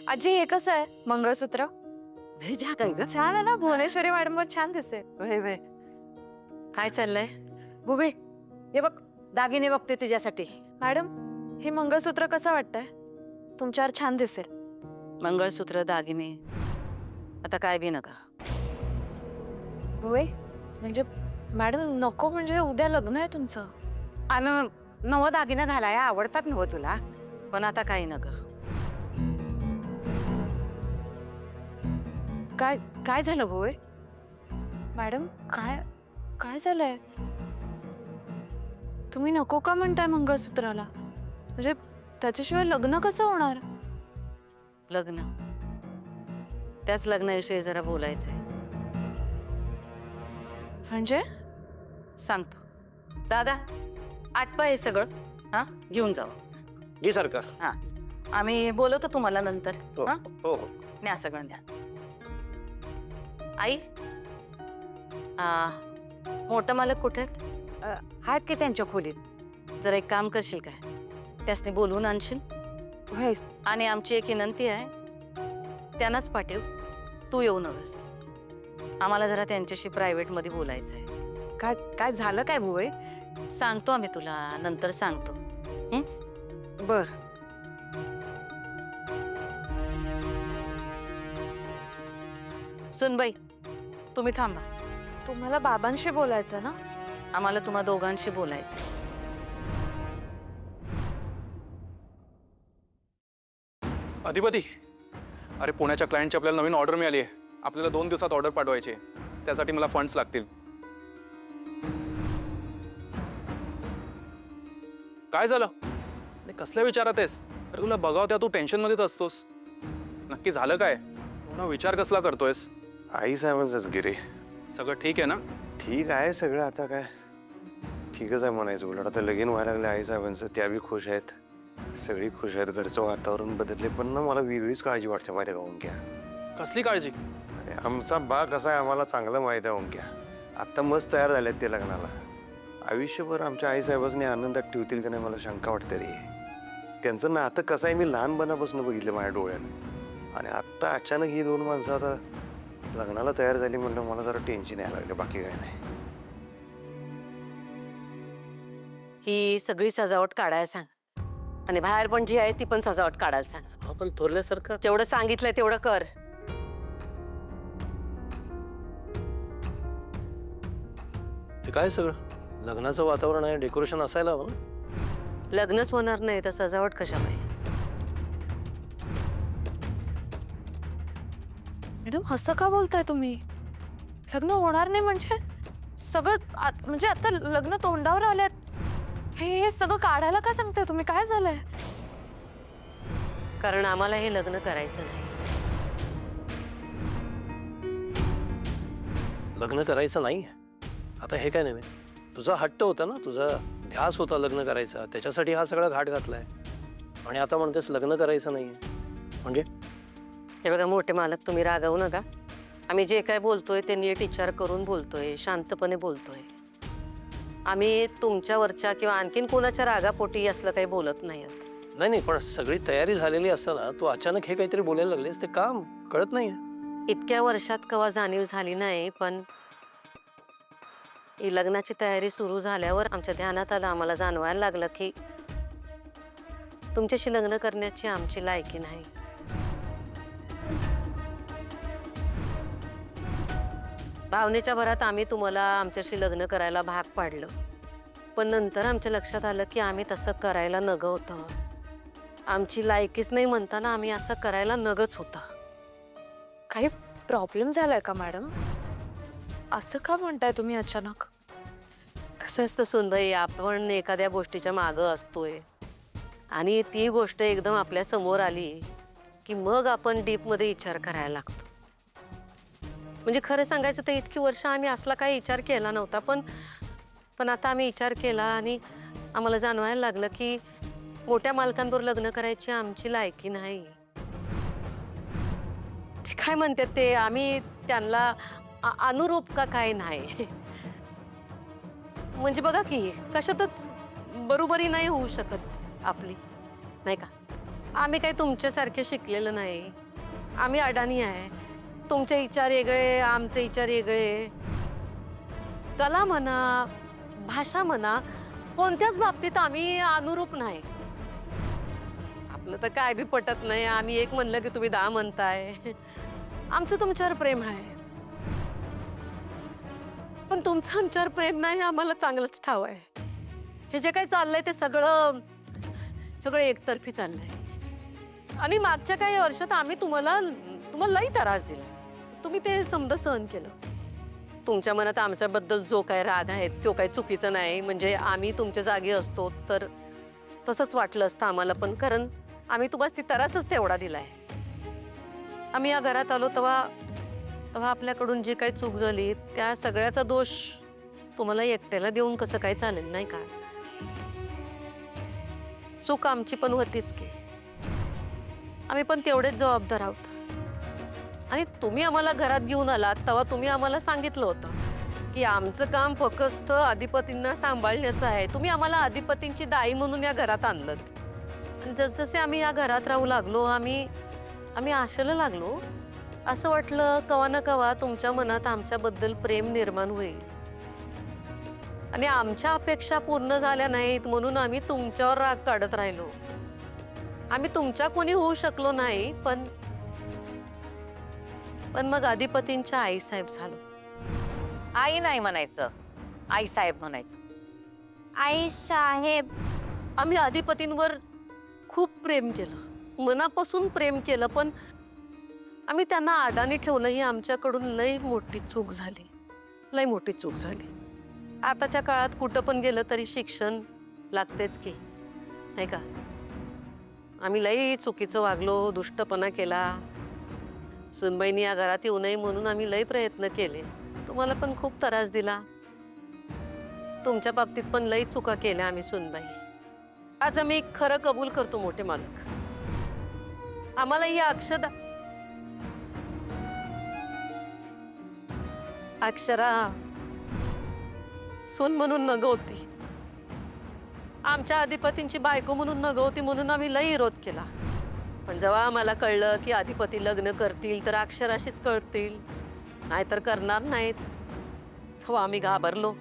आजी हे कसं आहे मंगळसूत्र? भेजा काय ग? छान आहे ना, भुवनेश्वरी मॅडम छान दिसेल. वय वय काय चाललंय बुबे? हे बघ दागिने बघते तुझ्यासाठी. मॅडम हे मंगळसूत्र कसं वाटतंय? तुमच्यावर छान दिसेल. मंगळसूत्र दागिने आता काय बी नका. होय म्हणजे मॅडम नको, म्हणजे उद्या लग्न आहे तुमचं. आणि नवं दागिनं घालाया आवडतात नव तुला? पण आता काही नका. काय काय झालं बुबे? मॅडम काय काय झालंय? तुम्ही नको का म्हणताय मंगळसूत्राला? म्हणजे त्याच्याशिवाय लग्न कसं होणार? लग्न, त्याच लग्नाविषयी जरा बोलायचंय. म्हणजे सांगतो. दादा आटपा हे सगळं हा घेऊन जाऊ. जी सरकार. हा आम्ही बोलवतो तुम्हाला नंतर. हो हा हो हो. न्या सगळं न्या. आई मोठा मालक कुठे आहेत? आहेत की त्यांच्या खोलीत. जरा एक काम करशील काय, त्यासनी बोलवून आणशील? होय. आणि आमची एक विनंती आहे, त्यांनाच पाठव, तू येऊ नकस. आम्हाला जरा त्यांच्याशी प्रायव्हेटमध्ये बोलायचं आहे. काय काय झालं काय बुबे? सांगतो आम्ही तुला नंतर सांगतो. बर. सुनबाई तुम्ही थांबा, तुम्हाला बाबांशी बोलायचं ना? आम्हाला तुम्हा दोघांशी बोलायचं. अधिपती, अरे पुण्याच्या क्लायंटची आपल्याला नवीन ऑर्डर मिळाली आहे. आपल्याला 2 दिवसात ऑर्डर पाठवायची आहे. त्यासाठी मला फंड्स लागतील. काय झालं? आणि कसल्या विचारात आहेस? अरे तुला बघाव त्या तू टेन्शनमध्येच असतोस. नक्की झालं काय? पुन्हा विचार कसला करतोयस? आई साहेबांचंच गिरे. सगळं ठीक आहे ना? ठीक आहे सगळं. आता काय ठीकच आहे म्हणायचं. उलट आता लगीन व्हायला लागले आई साहेबांचं. त्या बी खुश आहेत, सगळी खुश आहेत. घरचं वातावरण बदलले. पण ना मला वेगळीच काळजी वाटते माहिती आहे का ओंक्या? कसली काळजी? अरे आमचा बा कसा आहे आम्हाला चांगलं माहीत आहे ओंक्या. आत्ता मस्त तयार झालेत ते लग्नाला. आयुष्यभर आमच्या आई साहेबांनी आनंदात ठेवतील का नाही मला शंका वाटते रे. त्यांचं नातं कसं आहे मी लहानपणापासून बघितलं माझ्या डोळ्याने. आणि आत्ता अचानक ही 2 माणसं आता लग्नाला तयार झाली म्हणलं मला जरा टेन्शन यायला लागलं. बाकी काय नाही. ही सगळी सजावट काढायला सांग, आणि बाहेर पण जी आहे ती पण सजावट काढायला सांग. आपण थोरल्यासारखं जेवढं सांगितलंय तेवढं कर. हे काय सगळं लग्नाचं वातावरण आहे, डेकोरेशन असायला हवं ना. लग्नच होणार नाही तर सजावट कशा पाहिजे? मॅडम असं का बोलताय तुम्ही? लग्न होणार नाही म्हणजे सगळं म्हणजे आता लग्न तोंडावर आल्यात. हे सगळं काढायला का सांगताय तुम्ही? काय झालंय? कारण आम्हाला हे लग्न करायचं नाही. लग्न करायचं नाही आता हे काय नव्हे. तुझा हट्ट होता ना, तुझा ध्यास होता लग्न करायचा, त्याच्यासाठी हा सगळा घाट घातलाय. आणि आता म्हणतेस लग्न करायचं नाही म्हणजे? हे बघा मोठे मालक, तुम्ही रागावू नका. आम्ही जे काय बोलतोय ते नीट विचार करून बोलतोय, शांतपणे बोलतोय. आम्ही तुमच्यावरच्या किंवा आणखीन कोणाच्या रागापोटी असलं काही बोलत नाही. नाही नाही, पण सगळी तयारी झालेली असताना तू अचानक हे काहीतरी बोलायला लागलेस, ते काम कळत नाही. इतक्या वर्षात कवा जाणीव झाली नाही, पण ही लग्नाची तयारी सुरू झाल्यावर आमच्या ध्यानात आलं, आम्हाला जाणवायला लागलं की तुमच्याशी लग्न करण्याची आमची लायकी नाही. भावनेच्या भरात आम्ही तुम्हाला आमच्याशी लग्न करायला भाग पाडलं, पण नंतर आमच्या लक्षात आलं की आम्ही तसं करायला नगं होतं. आमची लायकीच नाही म्हणताना आम्ही असं करायला नगच होतं. काही प्रॉब्लेम झालाय का मॅडम? असं का म्हणताय तुम्ही अचानक? कसं असतं सुनबाई, आपण एखाद्या गोष्टीच्या मागं असतोय आणि ती गोष्ट एकदम आपल्या समोर आली की मग आपण डीपमध्ये विचार करायला लागतो. म्हणजे खरं सांगायचं तर इतकी वर्ष आम्ही असला काही विचार केला नव्हता, पण आता आम्ही विचार केला आणि आम्हाला जाणवायला लागलं की मोठ्या मालकांबरोबर लग्न करायची आमची लायकी नाही. ते काय म्हणतात ते, आम्ही त्यांना अनुरूप का काय नाही. म्हणजे बघा की कशातच बरोबरी नाही होऊ शकत आपली, नाही का? आम्ही काही तुमच्यासारखे शिकलेलं नाही. आम्ही अडाणी आहे. तुमचे विचार वेगळे, आमचे विचार वेगळे. कला म्हणा, भाषा म्हणा, कोणत्याच बाबतीत आम्ही अनुरूप नाही. आपलं तर काय बी पटत नाही. आम्ही एक म्हणलं की तुम्ही 10 म्हणताय. आमचं तुमच्यावर प्रेम आहे, पण तुमचं आमच्यावर प्रेम नाही आम्हाला चांगलंच ठाव आहे. हे जे काही चाललंय ते सगळं एकतर्फी चाललंय. आणि मागच्या काही वर्षात आम्ही तुम्हाला लई त्रास दिला. तुम्ही ते समजा सहन केलं. तुमच्या मनात आमच्याबद्दल जो काही राग आहे तो काही चुकीचा नाही. म्हणजे आम्ही तुमच्या जागी असतो तर तसंच वाटलं असतं आम्हाला पण, कारण आम्ही तुम्हाला ती त्रासच तेवढा दिलाय. आम्ही या घरात आलो तेव्हा आपल्याकडून जी काही चूक झाली त्या सगळ्याचा दोष तुम्हाला एकट्याला देऊन कसं काय चालेल, नाही का? चूक आमची पण होतीच की. आम्ही पण तेवढेच जबाबदार आहोत. आणि तुम्ही आम्हाला घरात घेऊन आलात तेव्हा तुम्ही आम्हाला सांगितलं होतं की आमचं काम फक्त अधिपतींना सांभाळण्याचं आहे. तुम्ही आम्हाला अधिपतींची दाई म्हणून या घरात आणलं. आणि जसजसे आम्ही या घरात राहू लागलो, आम्ही आशेला लागलो. असं वाटलं कवा ना कवा तुमच्या मनात आमच्याबद्दल प्रेम निर्माण होईल. आणि आमच्या अपेक्षा पूर्ण झाल्या नाहीत म्हणून आम्ही तुमच्यावर राग काढत राहिलो. आम्ही तुमच्या कोणी होऊ शकलो नाही, पण मग अधिपतींच्या आईसाहेब झालो. आई नाही म्हणायचं, आई साहेब म्हणायचं. आई साहेब. आम्ही अधिपतींवर खूप प्रेम केलं, मनापासून प्रेम केलं, पण आम्ही त्यांना अडाणी ठेवलं. ही आमच्याकडून लई मोठी चूक झाली, लई मोठी चूक झाली. आताच्या काळात कुठं पण गेलं तरी शिक्षण लागतेच की, नाही का? आम्ही लई चुकीचं वागलो, दुष्टपणा केला. सुनबाईंनी या घरात येऊ नये म्हणून आम्ही लई प्रयत्न केले. तुम्हाला पण खूप त्रास दिला. तुमच्या बाबतीत पण लई चुका केल्या आम्ही सुनबाई. आज आम्ही खरं कबूल करतो मोठे मालक. आम्हाला ही अक्षरा सून म्हणून नगवती, आमच्या अधिपतींची बायको म्हणून नगवती म्हणून आम्ही लई विरोध केला. पण जेव्हा आम्हाला कळलं की अधिपती लग्न करतील तर अक्षराशीच करतील, नाहीतर करणार नाहीत, तेव्हा आम्ही घाबरलो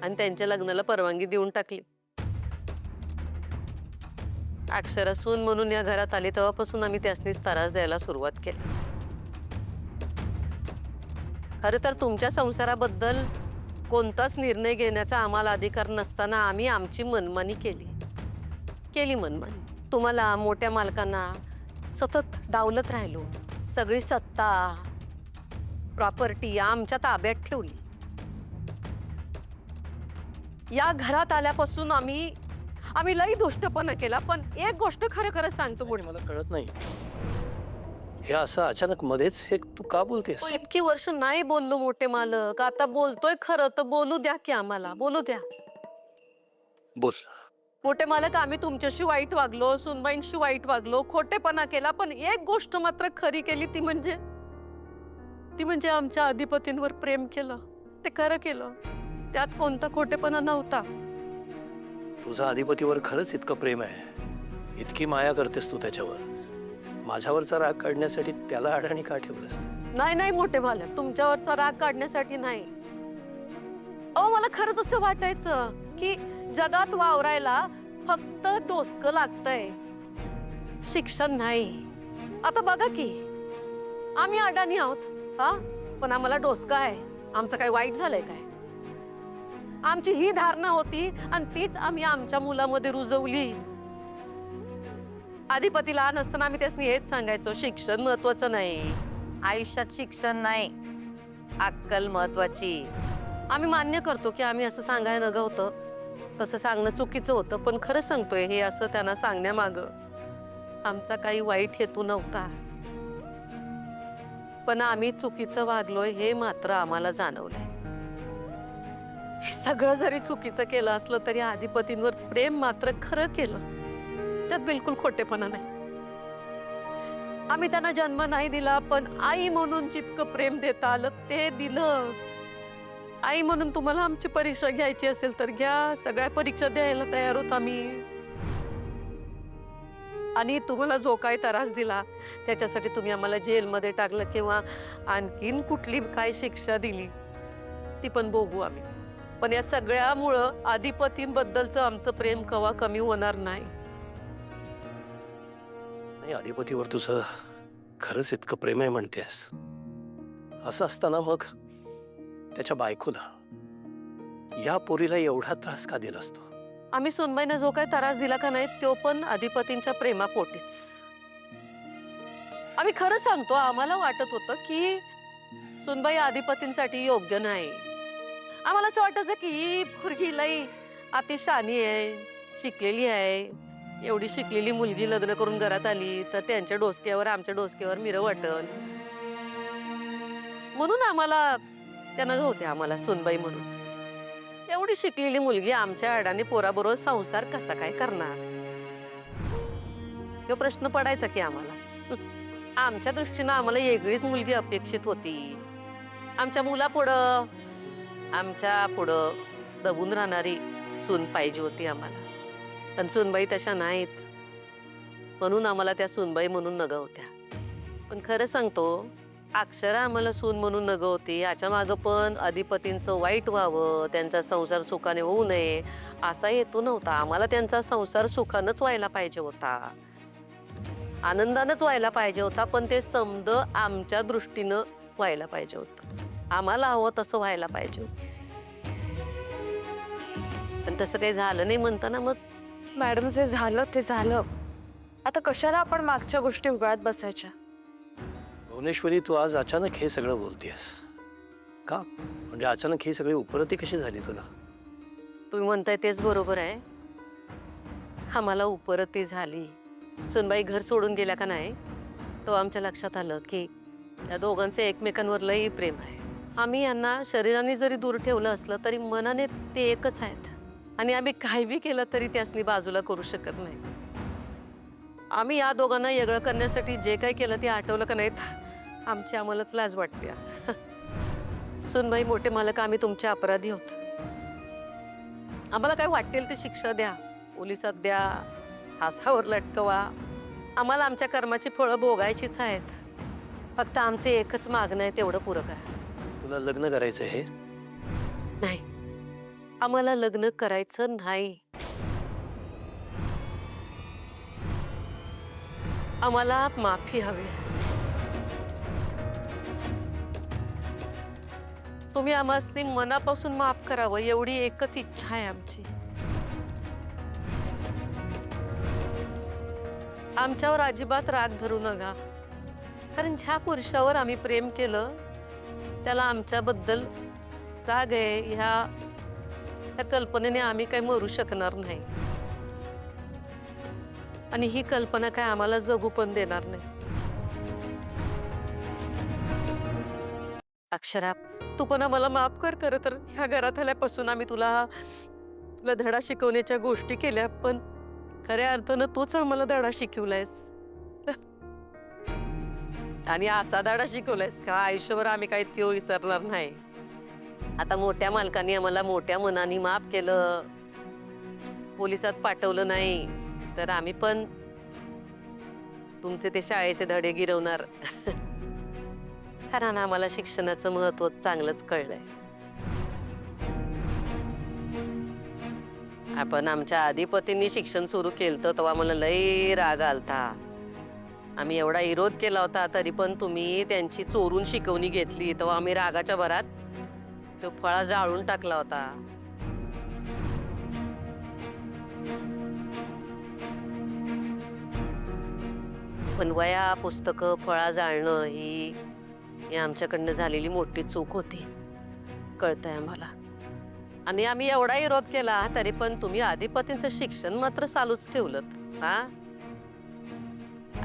आणि त्यांच्या लग्नाला परवानगी देऊन टाकली. अक्षरा सून म्हणून या घरात आली तेव्हापासून आम्ही त्यासनीच त्रास द्यायला सुरुवात केली. खरं तर तुमच्या संसाराबद्दल कोणताच निर्णय घेण्याचा आम्हाला अधिकार नसताना आम्ही आमची मनमानी केली मनमानी. तुम्हाला मोठ्या मालकांना सतत डावलत राहिलो. सगळी सत्ता, प्रॉपर्टी आमच्या ताब्यात ठेवली. या घरात आल्यापासून आम्ही लई दुष्टपणा केला. पण एक गोष्ट खरं सांगतो, मला कळत नाही हे असं अचानक मध्येच हे तू का बोलतेस? इतकी वर्ष नाही बोललो मोठे मालक, आता बोलतोय खरं तर बोलू द्या की, आम्हाला बोलू द्या. बोल. मोठे मालक, आम्ही तुमच्याशी वाईट वागलो, सुनबाईंशी वाईट वागलो, खोटेपणा केला, पण एक गोष्ट मात्र खरी केली, ती म्हणजे आमच्या अधिपतींवर प्रेम केलं. ते खरं केलं, त्यात कोणता खोटेपणा नव्हता. तुझं अधिपतीवर खरंच इतकं प्रेम आहे, इतकी माया करतेस तू त्याच्यावर, माझ्यावरचा राग काढण्यासाठी त्याला अडाणी का ठेवलंस? नाही मोठे मालक, तुमच्यावरचा राग काढण्यासाठी नाही. अहो, मला खरंच असं वाटायचं की जगात वावरायला फक्त डोसकं लागतंय, शिक्षण नाही. आता बघा की आम्ही अडाणी आहोत, हा, पण आम्हाला डोसकं आहे. आमचं काय वाईट झालंय काय? आमची ही धारणा होती आणि तीच आम्ही आमच्या मुलामध्ये रुजवली. अधिपती लहान असताना आम्ही त्यासनी हेच सांगायचो, शिक्षण महत्वाचं नाही, आयुष्यात शिक्षण नाही, अक्कल महत्वाची. आम्ही मान्य करतो की आम्ही असं सांगायला नगं होतं, तसं सांगणं चुकीचं होतं, पण खरं सांगतोय हे असं त्यांना सांगण्यामागं आमचा काही वाईट हेतू नव्हता. पण आम्ही चुकीचं वागलोय हे मात्र आम्हाला जाणवलंय. हे सगळं जरी चुकीचं केलं असलं तरी अधिपतींवर प्रेम मात्र खरं केलं, त्यात बिलकुल खोटेपणा नाही. आम्ही त्यांना जन्म नाही दिला, पण आई म्हणून जितकं प्रेम देता आलं ते दिलं. आई म्हणून तुम्हाला आमची परीक्षा घ्यायची असेल तर घ्या, सगळ्या परीक्षा द्यायला तयार होत आम्ही. आणि तुम्हाला जो काही त्रास दिला त्याच्यासाठी तुम्ही आम्हाला जेलमध्ये टाकलं किंवा आणखीन कुठली काय शिक्षा दिली ती पण बघू आम्ही. पण या सगळ्यामुळं अधिपतींबद्दलचं आमचं प्रेम कवा कमी होणार नाही. नाही, अधिपतीवर तुझं खरंच इतकं प्रेम आहे म्हणतेस. असं असताना मग त्याच्या बायकोला, या पोरीला एवढा त्रास का दिला असतो? आम्ही सुनबाईनं जो काही त्रास दिला का नाही तो पण अधिपतींच्या प्रेमापोटीच. आम्ही खरं सांगतो, आम्हाला वाटत होतं की सुनबाई अधिपतींसाठी योग्य नाही. आम्हाला असं वाटायचं की ही पोरगी लई अतिशहाणी आहे, शिकलेली आहे. एवढी शिकलेली मुलगी लग्न करून घरात आली तर त्यांच्या डोसक्यावर आमच्या डोसक्यावर मिरं वाटल म्हणून आम्हाला त्यांना होते आम्हाला सुनबाई म्हणून. एवढी शिकलेली मुलगी आमच्या अडाणी पोराबरोबर संसार कसा काय करणार हा प्रश्न पडायचा की आम्हाला. आमच्या दृष्टीनं आम्हाला वेगळीच मुलगी अपेक्षित होती. आमच्या मुलापुढं आमच्या पुढं दबून राहणारी सून पाहिजे होती आम्हाला. पण सूनबाई तशा नाहीत म्हणून आम्हाला त्या सूनबाई म्हणून नग होत्या. पण खरं सांगतो, अक्षरा आम्हाला सून म्हणून नग होती याच्या मागं पण अधिपतींचं वाईट व्हावं, त्यांचा संसार सुखाने होऊ नये असा हेतू नव्हता. आम्हाला त्यांचा संसार सुखानंच व्हायला पाहिजे होता, आनंदानंच व्हायला पाहिजे होता. पण ते समद आमच्या दृष्टीनं व्हायला पाहिजे होतं, आम्हाला हवं तसं व्हायला पाहिजे होतं. पण तसं काही झालं नाही म्हणताना मग मॅडम, जे झालं ते झालं. आता कशाला आपण मागच्या गोष्टी उगाळत बसायच्या? भुवनेश्वरी, तू आज अचानक हे सगळं बोलतेस का? म्हणजे अचानक ही सगळी उपरती कशी झाली तुला? तुम्ही म्हणताय तेच बरोबर आहे. आम्हाला उपरती झाली. सुनबाई घर सोडून गेल्या का नाही तो आमच्या लक्षात आलं की या दोघांचे एकमेकांवर लई प्रेम आहे. आम्ही यांना शरीराने जरी दूर ठेवलं असलं तरी मनाने ते एकच आहेत आणि आम्ही काही बी केलं तरी त्यासनी बाजूला करू शकत नाही. आम्ही या दोघांना वेगळं करण्यासाठी जे काही केलं ते आठवलं का नाहीत आमची आम्हालाच लाज वाटते. सुनबाई, मोठे मालक, आम्ही तुमचे अपराधी होत. आम्हाला काय वाटेल ते शिक्षा द्या, पोलिसात द्या, फासावर लटकवा. आम्हाला आमच्या कर्माची फळं भोगायचीच आहेत. फक्त आमचे एकच मागणं आहे, तेवढं पुरं करा. तुला लग्न करायचं हे? नाही, आम्हाला लग्न करायचं नाही. आम्हाला माफी हवी. तुम्ही आम्हासनी मनापासून माफ करावं एवढी एकच इच्छा आहे आमची. आमच्यावर अजिबात राग धरू नका, कारण ज्या पुरुषावर आम्ही प्रेम केलं त्याला आमच्याबद्दल राग आहे ह्या कल्पनेने आम्ही काही मरू शकणार नाही आणि ही कल्पना काय आम्हाला जगू पण देणार नाही. अक्षरा, तू पण आम्हाला माफ कर. खरं तर ह्या घरात आल्यापासून आम्ही तुला धडा शिकवण्याच्या गोष्टी केल्या, पण खऱ्या अर्थानं तूच आम्हाला धडा शिकवलायस आणि असा धडा शिकवलायस का आयुष्यभर आम्ही काही त्यो विसरणार नाही. आता मोठ्या मालकांनी आम्हाला मोठ्या मनाने माफ केलं, पोलिसात पाठवलं नाही तर आम्ही पण तुमचे ते शाळेचे धडे गिरवणार. कारण आम्हाला शिक्षणाचं महत्व चांगलंच कळलंय. आपण आमच्या अधिपतींनी शिक्षण सुरू केलं तेव्हा मला लई राग आलता. आम्ही एवढा विरोध केला होता तरी पण तुम्ही त्यांची चोरून शिकवणी घेतली, तेव्हा आम्ही रागाच्या भरात तो फळा जाळून टाकला होता. पण वया, पुस्तकं, फळा जाळणं ही आमच्याकडनं झालेली मोठी चूक होती, कळतंय आम्हाला. आणि आम्ही एवढा विरोध केला तरी पण तुम्ही अधिपतींचं शिक्षण मात्र चालूच ठेवलं. हा,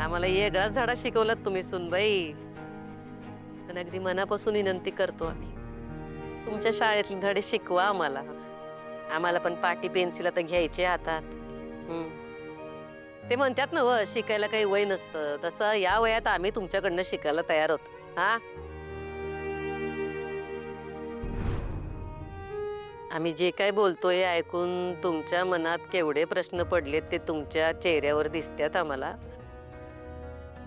आम्हाला वेगळाच धडा शिकवलात तुम्ही सुनबाई. पण अगदी मनापासून विनंती करतो आम्ही, तुमच्या शाळेतले धडे शिकवा आम्हाला. आम्हाला पण पाटी पेन्सिल आता घ्यायचे हातात. ते म्हणतात ना, शिकायला काही वय नसतं, तसं या वयात आम्ही तुमच्याकडनं शिकायला तयार होतो. हा, आम्ही जे काय बोलतोय हे ऐकून तुमच्या मनात केवढे प्रश्न पडलेत ते तुमच्या चेहऱ्यावर दिसतात आम्हाला.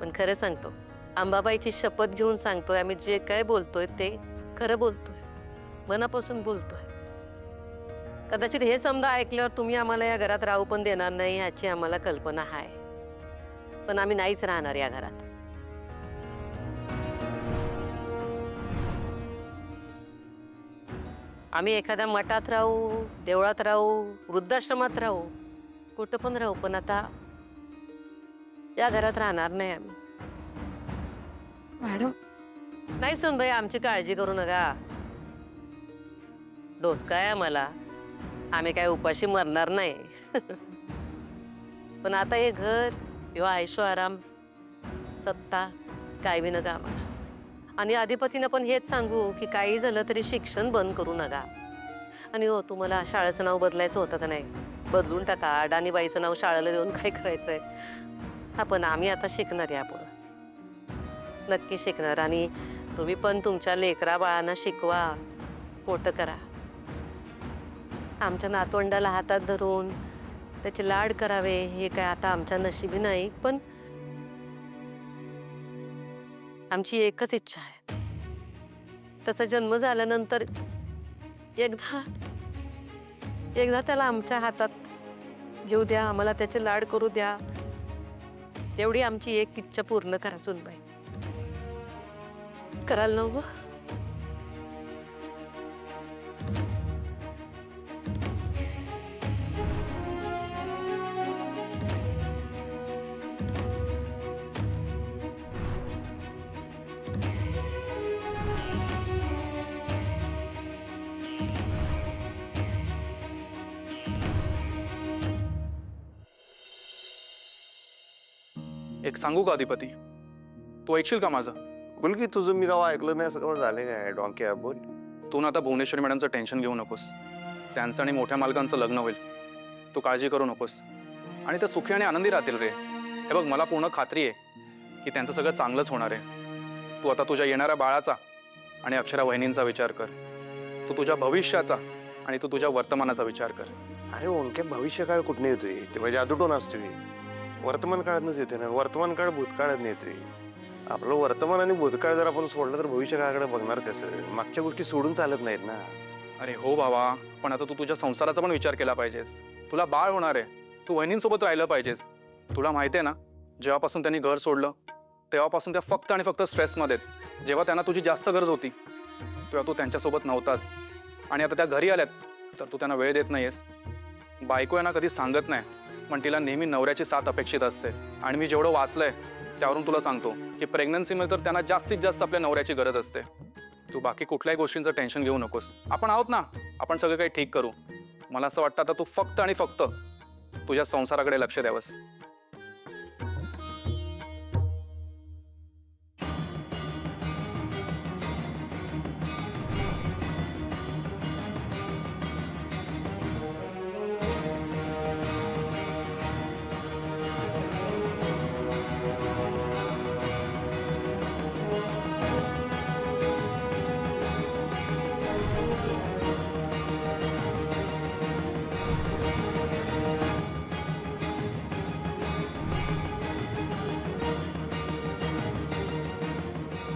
पण खरं सांगतो, अंबाबाईची शपथ घेऊन सांगतोय, आम्ही जे काय बोलतोय ते खरं बोलतोय, मनापासून बोलतोय. कदाचित हे समजा ऐकल्यावर तुम्ही आम्हाला या घरात राहू पण देणार नाही याची आम्हाला कल्पना आहे, पण आम्ही नाहीच राहणार या घरात. आम्ही एखाद्या मठात राहू, देवळात राहू, वृद्धाश्रमात राहू, कुठं पण राहू, पण आता या घरात राहणार नाही आम्ही. मॅडम नाही सुनबाई, आमची काळजी करू नका. डोसका आहे आम्हाला, आम्ही काय उपाशी मरणार नाही. पण आता हे घर, किंवा आयशो आराम, सत्ता काय बी नका आम्हाला. आणि अधिपतीनं पण हेच सांगू की काही झालं तरी शिक्षण बंद करू नका. आणि हो, तुम्हाला शाळेचं नाव बदलायचं होतं का नाही, बदलून टाका. अडाणीबाईचं नाव शाळेला देऊन काय करायचंय. हा, पण आम्ही आता शिकणार यापुढं, नक्की शिकणार. आणि तुम्ही पण तुमच्या लेकरा बाळांना शिकवा, मोठं करा. आमच्या नातवंडाला हातात धरून त्याचे लाड करावे हे काय आता आमच्या नशिबी नाही, पण आमची एकच इच्छा आहे, त्याचा जन्म झाल्यानंतर एकदा त्याला आमच्या हातात घेऊ द्या, आम्हाला त्याचे लाड करू द्या. तेवढी आमची एक इच्छा पूर्ण करा सुनबाई. कराल ना हो? एक सांगू का अधिपती, तू ऐकशील का माझं? बोल की, तुझं मी गाव ऐकलं नाही सगळं झाले काय डॉंक्या. बोल. तू ना आता भुवनेश्वरी मॅडमचं टेन्शन घेऊ नकोस. त्यांचं आणि मोठ्या मालकांचं लग्न होईल, तू काळजी करू नकोस. आणि ते सुखी आणि आनंदी राहतील रे. हे बघ, मला पूर्ण खात्री आहे की त्यांचं सगळं चांगलंच होणार आहे. तू आता तुझ्या येणाऱ्या बाळाचा आणि अक्षरा वहिनींचा विचार कर. तू तुझ्या भविष्याचा आणि तू तुझ्या वर्तमानाचा विचार कर. अरे ओंक्या, भविष्यकाळ कुठनं येतोय? तेव्हा जादूटोन असतोय. वर्तमान काळातच येतोय ना. वर्तमान काळ भूतकाळात येतोय. आपलं वर्तमान आणि भूतकाळ जर आपण सोडलं तर भविष्य काळाकडे बघणार कसं? मागच्या गोष्टी सोडून चालत नाहीत ना. अरे हो बाबा, पण आता तू तुझ्या संसाराचा पण विचार केला पाहिजेस. तुला बाळ होणार आहे, तू वहिनींसोबत राहिलं पाहिजेस. तुला माहिती आहे ना, जेव्हापासून त्यांनी घर सोडलं तेव्हापासून त्या फक्त आणि फक्त स्ट्रेसमध्ये. जेव्हा त्यांना तुझी जास्त गरज होती तेव्हा तू त्यांच्यासोबत नव्हतास. आणि आता त्या घरी आल्यात तर तू त्यांना वेळ देत नाहीयेस. बायको यांना कधी सांगत नाही, पण तिला नेहमी नवऱ्याची साथ अपेक्षित असते. आणि मी जेवढं वाचलंय त्यावरून तुला सांगतो की प्रेग्नन्सीमध्ये तर त्यांना जास्तीत जास्त आपल्या नवऱ्याची गरज असते. तू बाकी कुठल्याही गोष्टींचं टेन्शन घेऊ नकोस. आपण आहोत ना, आपण सगळं काही ठीक करू. मला असं वाटतं आता तू फक्त आणि फक्त तुझ्या संसाराकडे लक्ष द्यावंस.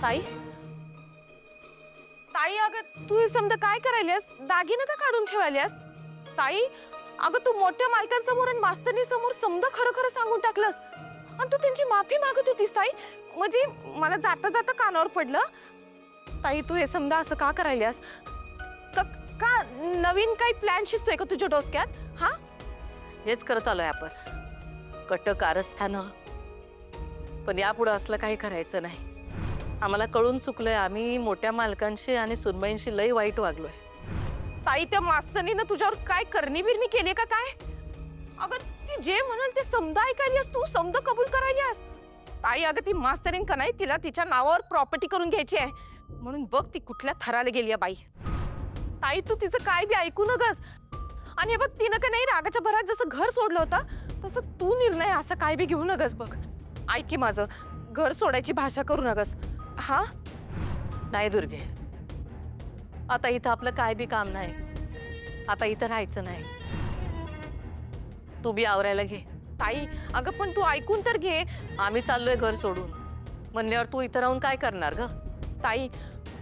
ताई, ताई, अगं तू हे समजा काय करायलीस? दागिने का काढून ठेवायलीस? ताई, अगं तू मोठ्या मालकांसमोर आणि मास्तरनी समोर समजा खरं खरं सांगून टाकलंस आणि तू त्यांची माफी मागत होतीस. ताई, म्हणजे मला जाता जाता कानावर पडलं. ताई, तू हे समजा असं का करायलीस? का नवीन काही प्लॅन शिजतोय का तुझ्या डोसक्यात? हा, हेच करत आलोय आपण, कट कारस्थानं. पण यापुढं असलं काही करायचं नाही. आम्हाला कळून चुकलंय, आम्ही मोठ्या मालकांशी आणि सुनबाईंशी लई वाईट वागलोय. ताई, त्या मास्तरीनं तुझ्यावर काय करणी बिरणी केली का काय? अगं ती जे म्हणाल ते समजा ऐकायलीस, तू समजा कबूल करायलीस. ताई, अगं ती मास्तरीन का नाही, तिला तिच्या नावावर प्रॉपर्टी करून घ्यायची आहे. म्हणून बघ ती कुठल्या थराला गेली आहे बाई. ताई, तू तिचं काय बी ऐकू नगस. आणि बघ, तिनं का नाही रागाच्या भरात जसं घर सोडलं होतं तसं तू निर्णय असं काय बी घेऊ नगस. बघ, ऐक की माझं, घर सोडायची भाषा करू नगस. हा नाही दुर्गे, आता इथं आपलं काय बी काम नाही. आता इथं राहायचं नाही. तू बी आवरायला घे. ताई अगं पण तू ऐकून तर घे. आम्ही चाललोय घर सोडून म्हणल्यावर तू इथं राहून काय करणार ग? ताई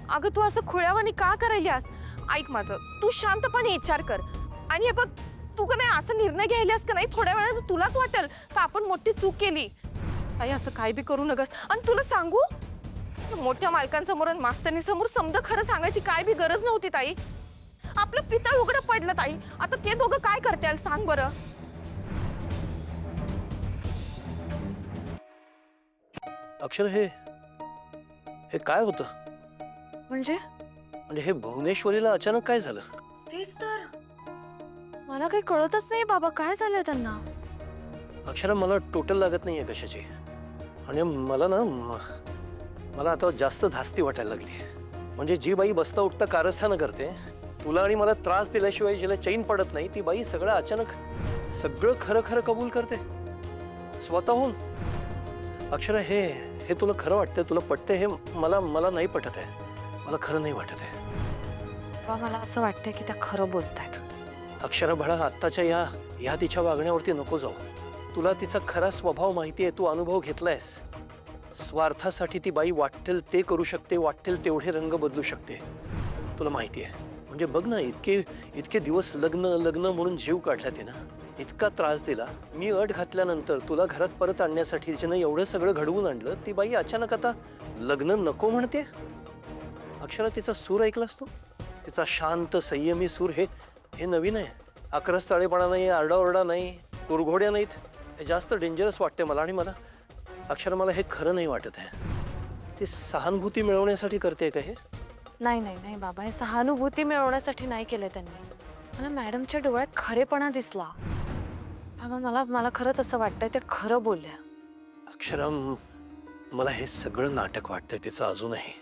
अगं तू असं खुळ्यावानी का करायल्यास? ऐक माझं, तू शांतपणे विचार कर. आणि हे बघ, तू का नाही असं निर्णय घ्यायलास का नाही, थोड्या वेळात तुलाच वाटेल का आपण मोठी चूक केली. ताई असं काय बी करू नकस. आणि तुला सांगू, मोठ्या मालकांसमोर आणि मास्तरीसमोर समजा खरं सांगायची काय बी गरज नव्हती ताई. आपलं पितळ उघडं पडलं ताई. आता ते दोघं काय करतील सांग बरं. अक्षर, हे काय होतं? म्हणजे म्हणजे हे भुवनेश्वरीला अचानक काय झालं? तेच तर मला काही कळतच नाही बाबा, काय झालंय त्यांना? अक्षरा, मला टोटल लागत नाहीये कशाची. आणि मला आता जास्त धास्ती वाटायला लागली. म्हणजे जी बाई बसता उठता कारस्थानं करते, तुला आणि मला त्रास दिल्याशिवाय जिला चैन पडत नाही, ती बाई सगळं अचानक सगळं खरं खरं कबूल करते स्वतःहून. अक्षरा, हे तुला खरं वाटतंय? तुला पटतंय? हे मला नाही पटत आहे. मला खरं नाही वाटत आहे. बाबा मला असं वाटतंय की त्या खरं बोलतायत. अक्षरा बाळा, आत्ताच्या या तिच्या वागण्यावरती नको जाऊ. तुला तिचा खरा स्वभाव माहिती आहे, तू अनुभव घेतलायस. स्वार्थासाठी ती बाई वाटेल ते करू शकते, वाटेल तेवढे रंग बदलू शकते, तुला माहिती आहे. म्हणजे बघ ना, इतके दिवस लग्न म्हणून जीव काढला ते ना, इतका त्रास दिला. मी अट घातल्यानंतर तुला घरात परत आणण्यासाठी तिनं एवढं सगळं घडवून आणलं. ती बाई अचानक आता लग्न नको म्हणते. अक्षरा, तिचा सूर ऐकलास तू? तिचा शांत संयमी सूर हे नवीन आहे. आक्रस्ताळेपणा नाही, आरडाओरडा नाही, कुरघोड्या नाहीत. हे जास्त डेंजरस वाटते मला. आणि अक्षरा, मला हे खरं नाही वाटत आहे. ती सहानुभूती मिळवण्यासाठी करते का हे? नाही नाही नाही बाबा, हे सहानुभूती मिळवण्यासाठी नाही केलंय त्यांनी. मला मॅडमच्या डोळ्यात खरेपणा दिसला. बाबा मला खरंच असं वाटतंय ते खरं बोलल्या. अक्षरा, मला हे सगळं नाटक वाटतंय तिचं अजूनही.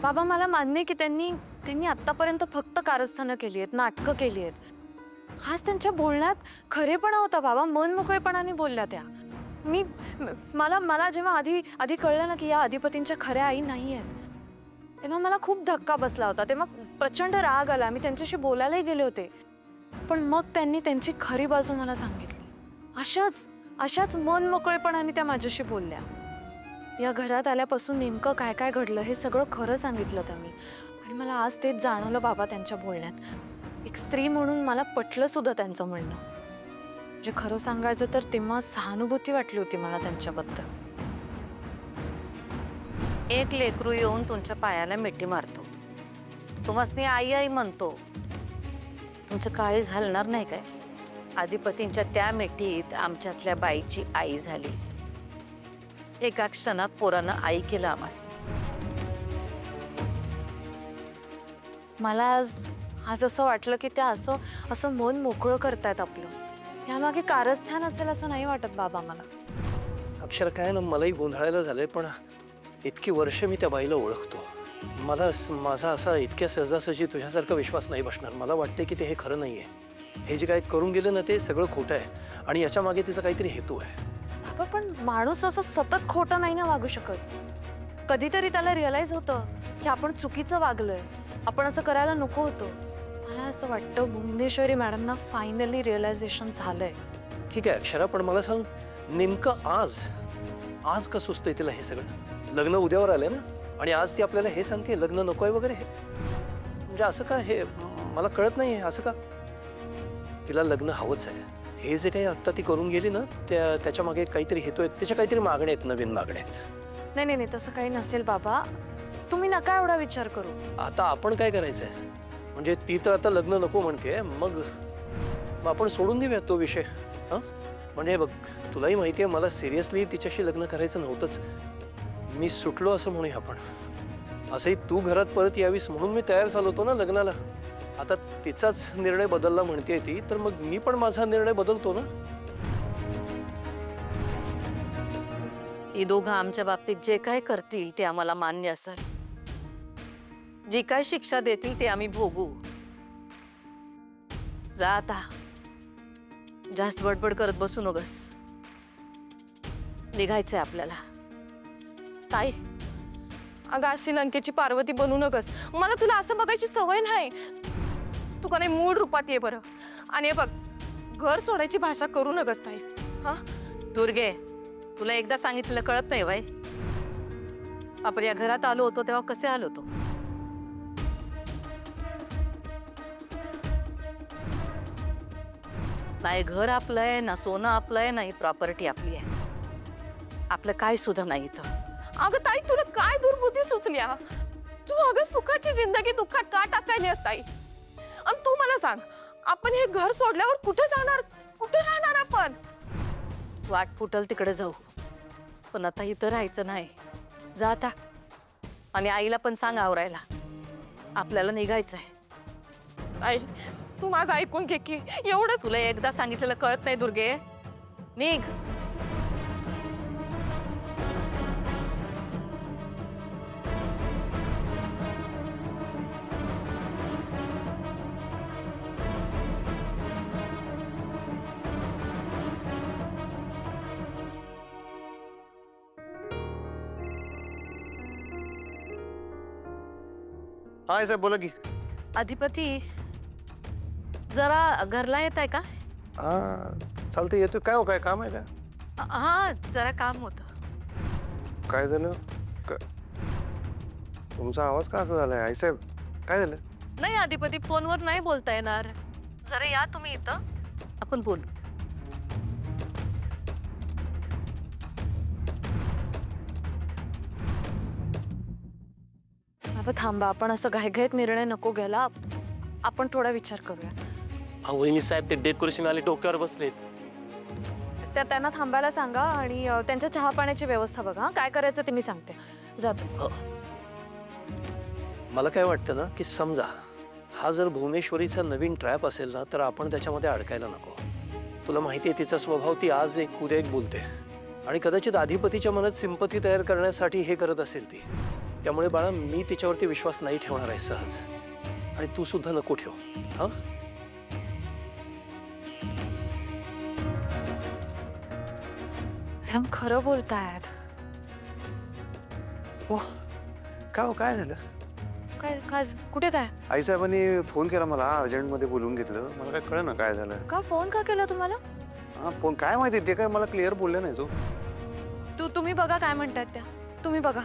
बाबा मला मान्य की त्यांनी आतापर्यंत फक्त कारस्थानं केली आहेत, नाटकं केली आहेत. हाच त्यांच्या बोलण्यात खरेपणा होता बाबा. मन मोकळेपणाने बोलल्या त्या. मला जेव्हा आधी कळलं ना की या अधिपतींच्या खऱ्या आई नाही आहेत, तेव्हा मला खूप धक्का बसला होता. तेव्हा प्रचंड राग आला. मी त्यांच्याशी बोलायलाही गेले होते. पण मग त्यांनी त्यांची खरी बाजू मला सांगितली. अशाच मन मोकळेपणाने त्या माझ्याशी बोलल्या. या घरात आल्यापासून नेमकं काय काय घडलं हे सगळं खरं सांगितलं त्यांनी. आणि मला आज तेच जाणवलं बाबा त्यांच्या बोलण्यात. एक स्त्री म्हणून मला पटलं सुद्धा त्यांचं म्हणणं. जे खरं सांगायचं तर तेव्हा सहानुभूती वाटली होती मला त्यांच्याबद्दल. एक लेकरू येऊन तुमच्या पायाला मिठी मारतो, तुम्हासनी आई आई म्हणतो, तुमचं काळीज हलणार नाही काय? अधिपतींच्या त्या मिठीत आमच्यातल्या बाईची आई झाली. एका क्षणात पोरानं आई केलं आम्हास. मला आज असं वाटलं की त्या असं मन मोकळं करतायत आपलं. यामागे कारस्थान असेल असं नाही वाटत बाबा मला. अक्षर, काय ना, मलाही गोंधळायला झालंय. पण इतकी वर्ष मी त्या बाईला ओळखतो. माझा असा इतक्या सहजासहजी तुझ्यासारखा विश्वास नाही बसणार. मला वाटतंय की हे खरं नाहीये. हे जे काय करून गेले ना ते सगळं खोटं आहे. आणि याच्या मागे तिचा काहीतरी हेतू आहे. बाबा पण माणूस असं सतत खोटं नाही ना वागू शकत. कधीतरी त्याला रिअलाइज होतं की आपण चुकीचं वागलोय, आपण असं करायला नको होतं. मला असं वाटतं भुवनेश्वरी मॅडमना फायनली रिअलायझेशन झालंय. ठीक आहे अक्षरा, पण मला सांग, नेमकं आज का सुचतंय तिला हे सगळं? लग्न उद्यावर आलंय ना, आणि आज ती आपल्याला हे सांगते लग्न नकोय वगैरे. हे म्हणजे असं का? हे मला कळत नाहीये. असं का? तिला लग्न हवंच आहे. हे जे काही आत्ता ती करून गेली ना, त्याच्या मागे काहीतरी हेतू आहे. त्याच्या काहीतरी मागण्या आहेत, नवीन मागण्या आहेत. नाही तसं काही नसेल बाबा. तुम्ही नका एवढा विचार करू. आता आपण काय करायचंय? म्हणजे ती तर आता लग्न नको म्हणते, मग आपण सोडून देऊया तो विषय. हां, म्हणजे बघ, तुलाही माहिती आहे मला सिरियसली तिच्याशी लग्न करायचं नव्हतंच. मी सुटलो असं म्हणूया आपण. असंही तू घरात परत यावीस म्हणून मी तयार झालो होतो ना लग्नाला. आता तिचाच निर्णय बदलला म्हणते ती, तर मग मी पण माझा निर्णय बदलतो ना. ही दोघं आमच्या बाबतीत जे काय करतील ते आम्हाला मान्य असेल. जी काय शिक्षा देतील ते आम्ही भोगू. जा आता, जास्त बडबड करत बसू नकोस. निघायचंय आपल्याला. ताई अगं अशी लंकेची पार्वती बनू नकस. मला तुला असं बघायची सवय नाही. तू का नाही मूळ रूपात ये बरं. आणि हे बघ, घर सोडायची भाषा करू नकस ताई. हा दुर्गे, तुला एकदा सांगितलेलं कळत नाही वय? आपण या घरात आलो होतो तेव्हा कसे आलो होतो? नाही घर आपलं आहे, ना सोनं आपलं आहे, नाही प्रॉपर्टी आपली आहे. आपलं काय सुद्धा नाही इथं. अगं ताई, तुला काय दुर्बुद्धी सुचल्या? तू अगं सुखाची जिंदगी दुःखात का टाकायली असताई? आणि तू मला सांग, आपण हे घर सोडल्यावर कुठे जाणार, कुठे राहणार आपण? वाट फुटल तिकडे जाऊ, पण आता इथं राहायचं नाही. जा आता. आणि आईला पण सांग आवरायला, आपल्याला निघायचंय. आई, तू माझं ऐकून घे की एवढंच. तुला एकदा सांगितलेलं कळत नाही दुर्गे? निघ. हा आई साहेब बोला की. अधिपती, जरा घरला येत आहे का? हा चालतंय, येतोय. काय हो, काय काम आहे का? हा, जरा काम होतं. काय झालं? तुमचा आवाज का असा झालाय आई साहेब? काय झालं? नाही अधिपती, फोनवर नाही बोलता येणार. जरा या तुम्ही इथं, आपण बोलू. बाबा थांबा, आपण असं घाईघाईत निर्णय नको घ्यायला. आपण थोडा विचार करूया. वहिनी साहेब, ते डेकोरेशन आले डोक्यावर बसलेत. त्यांना थांबायला सांगा आणि त्यांच्या चहा पाण्याची व्यवस्था बघा. हा, काय करायचं ते मी सांगते. जातो. मला काय वाटतं ना, की समजा हा जर भुवनेश्वरीचा नवीन ट्रॅप असेल ना, तर आपण त्याच्यामध्ये अडकायला नको. तुला माहिती आहे तिचा स्वभाव, ती आज एक उद्या एक बोलते. आणि कदाचित अधिपतीच्या मनात सिंपती तयार करण्यासाठी हे करत असेल ती. त्यामुळे बाळा, मी तिच्यावरती विश्वास नाही ठेवणार आहे सहज. आणि तू सुद्धा नको ठेव. हा, मॅडम खरं बोलतायत. हो. काय हो, काय झालं? काय काय कुठे काय? आई साहेबांनी फोन केला मला, अर्जंटमध्ये बोलवून घेतलं. मला काय कळलं ना काय झालं. का फोन का केला तुम्हाला? हा फोन काय माहिती, ते काय मला क्लिअर बोलले नाही तो. तुम्ही बघा काय म्हणतायत त्या. तुम्ही बघा.